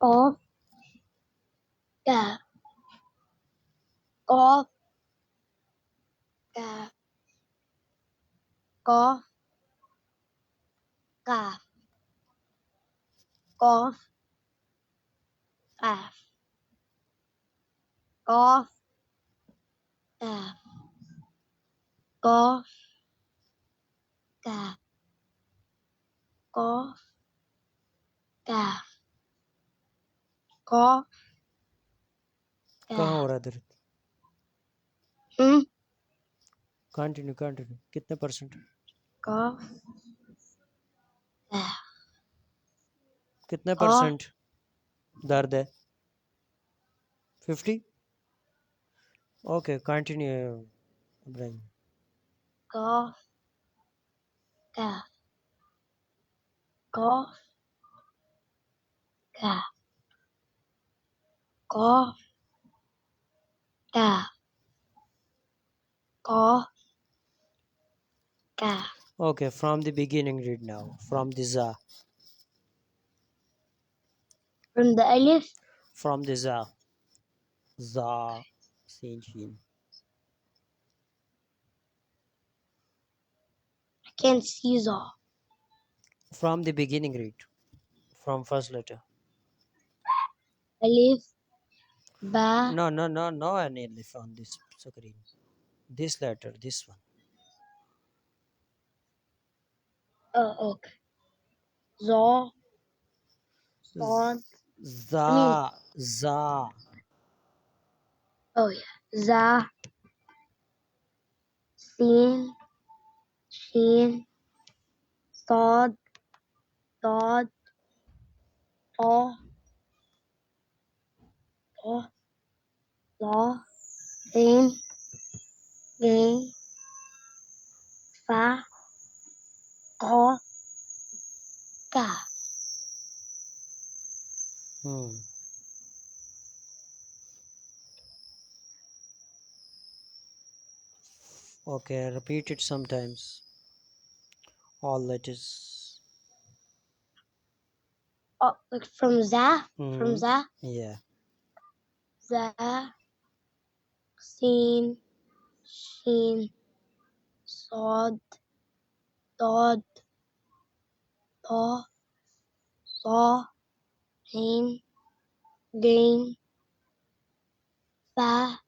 قاف كاف قاف كاف قاف كاف قاف كاف قاف كاف قاف كاف قاف كاف قاف कहाँ हो كاف रहा है दर्द? هم؟ कंटिन्यू कंटिन्यू कितने परसेंट? قاف كاف कितने قاف परसेंट दर्द है? 50? Okay continue Ibrahim. قاف كاف قاف كاف قاف كاف قاف كاف Okay, from the beginning read now. From the za. from the ألف From the za. Za. Sin shin. I can't see ظا From the beginning read. From first letter. ألف با No any alif on this screen. This letter, this one. okay ظا صاد I mean Za. oh yeah ذا سين شين صاد ضاد طا طا ظا غين غين فا قاف كاف Hmm. Okay, repeat it sometimes. All letters. oh like from from Hmm. ذا Yeah. ذا سين شين صاد ضاد طا ظا غين غين فا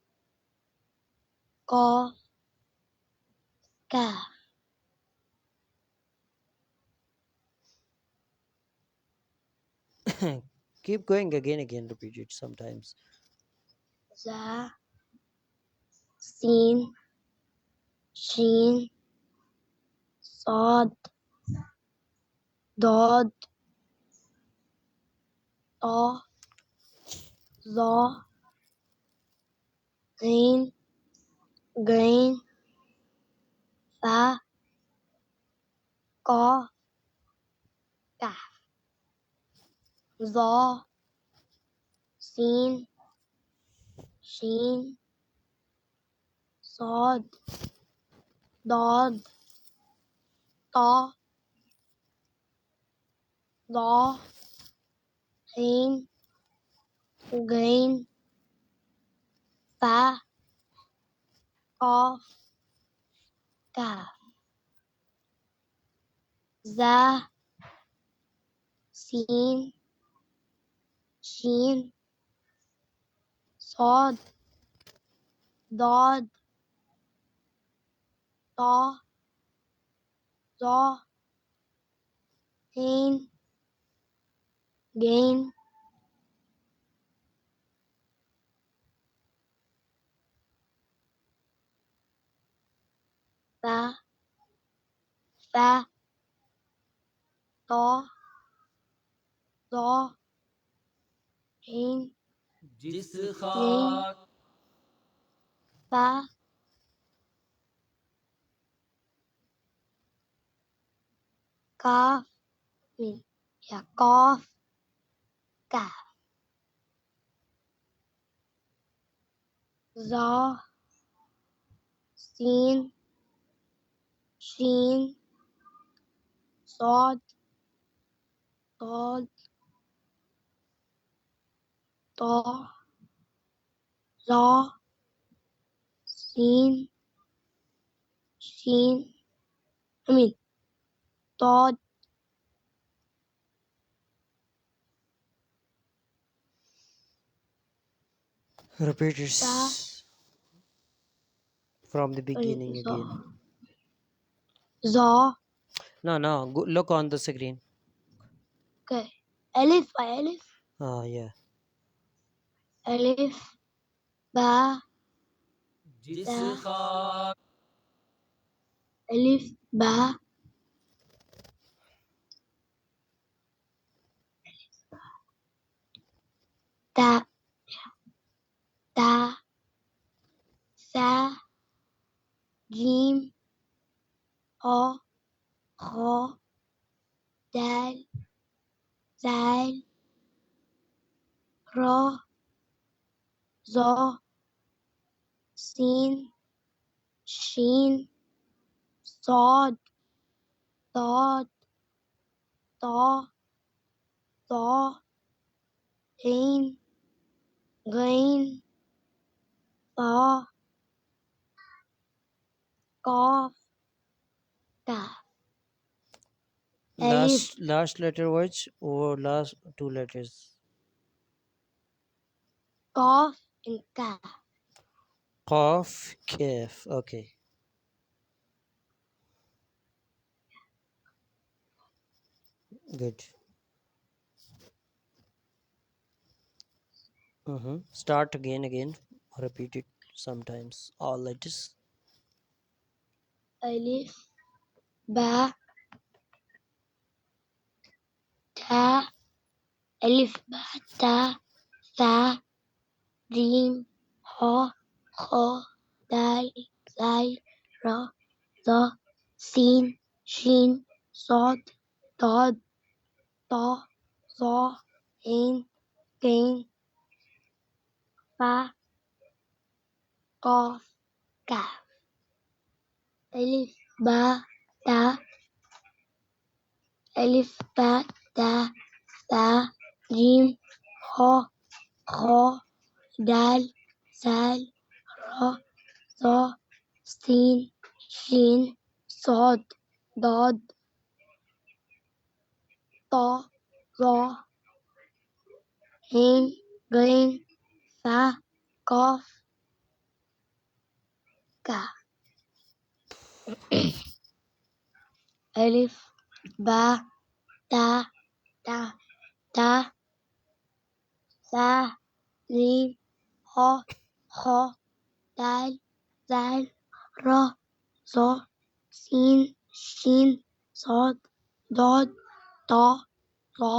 قاف كاف Keep going again, repeat it sometimes. ذا سين شين صاد ضاد طا ظا غين غين فا قاف كاف ظا سين شين صاد ضاد طا ظا غين غين فا قاف كاف ذا سين شين صاد ضاد طا ظا غين غين فا فا طا ظا غين غين فا قاف من يا قاف كاف ظا سين شين صاد ضاد طا ظا سين شين أمين ضاد Repeat تا it from the beginning ظا again. ظا No, look on the screen. okay. ألف ألف Yeah. ألف با जिस खाक ألف با تا تا ثا جيم ها خا دال زال را ظا سين شين صاد ضاد طا ظا عين غين فا قاف كاف ألف Last letter words or last two letters? قاف and كاف Qaf, kaf. Okay. Good. Start again. Repeat it sometimes. All letters. ألف با تا ألف با تا ثا جيم ها خا دال زال را ظا سين شين صاد ضاد طا ظا عين غين فا قاف كاف ألف با تا ألف با تا ثا جيم ها خا دال زال را ظا سين شين صاد ضاد طا ظا عين غين فا قاف كاف ألف با تا تا تا ثا جيم ها خا دال زال را ظا سين شين صاد ضاد طا ظا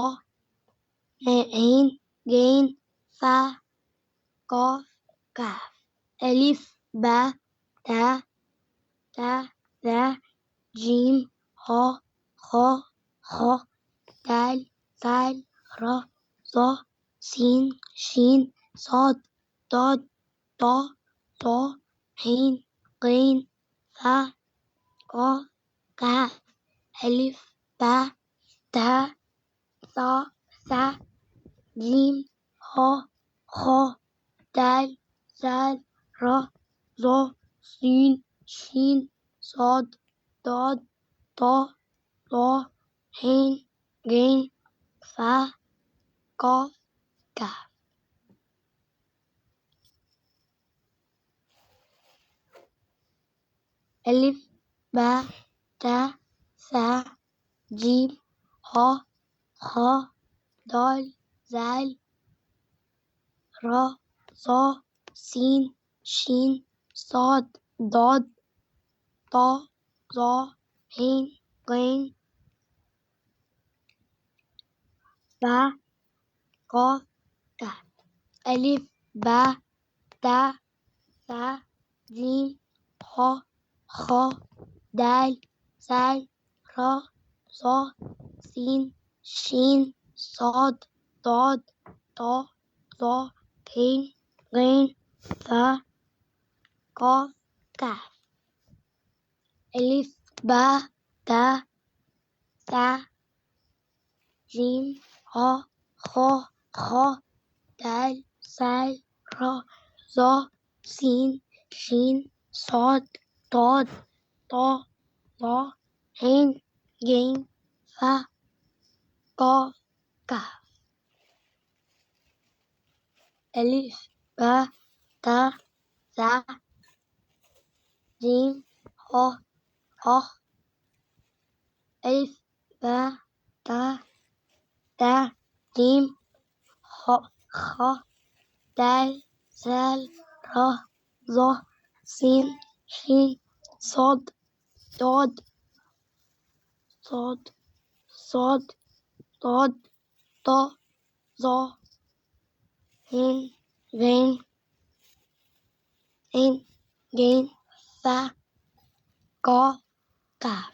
عين غين فا قاف كاف ألف با تا تا ثا جيم ها خا خا دال زال را ظا سين شين صاد ضاد طا ظا عين غين فا قاف كاف ألف با تا ثا جيم ها خا دال زال را ظا سين شين صاد ضاد طا ظا عين غين فا قاف كاف ألف با تا ثا جيم ها خا دال زال را ظا سين شين صاد ضاد طا ظا عين غين فا قاف كاف ألف با تا ثا جيم ها خا دال زال را ظا سين شين صاد ضاد طا ظا عين غين فا قاف كاف ألف با تا ثا جيم ها خا دال سال را ظا سين شين صاد ضاد طا ظا عين جيم فا قاف كاف ألف با تا ثا جيم ح خ ألف با تا تا جيم ح خ دال زال را ظا سين شين صاد ضاد صاد صاد ضاد طا ظا عين غين عين جيم فا قاف كاف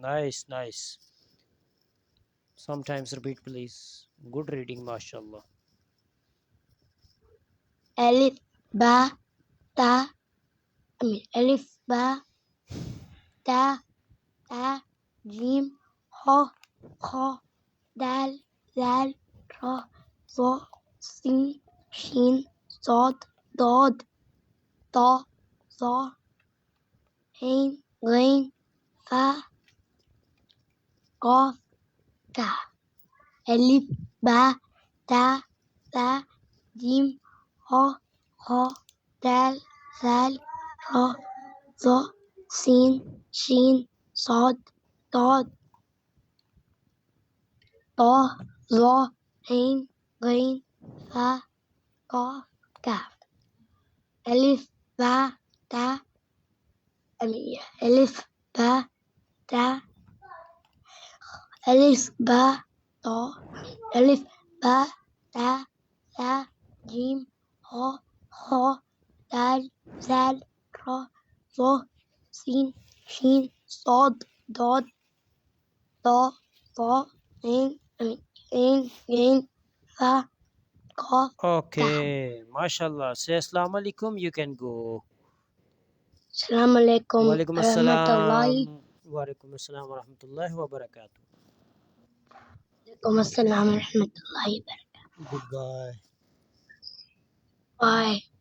Nice, nice. Sometimes repeat, please. Good reading, mashallah. ألف با تا ألف با تا تا جيم ح خ دال زال را ظا سين شين صاد ضاد طا ظا عين غين فا قاف كاف ألف با تا ثا جيم ح خ دال زال را ظا سين شين صاد ضاد طا ظا عين غين فا قاف كاف ألف با تا ألف با تا ألف با تا ألف با تا ثا جيم ح خ دال زال را ظا سين شين صاد ضاد طا ظا عين غين فا قاف كاف Okay, mashallah. Say assalamu alaikum. You can go. السلام عليكم Walaikum ورحمة الله assalam. Walaikum assalam wa rahmatullahi wa barakatuh. وعليكم السلام ورحمة الله وبركاته. Goodbye. باي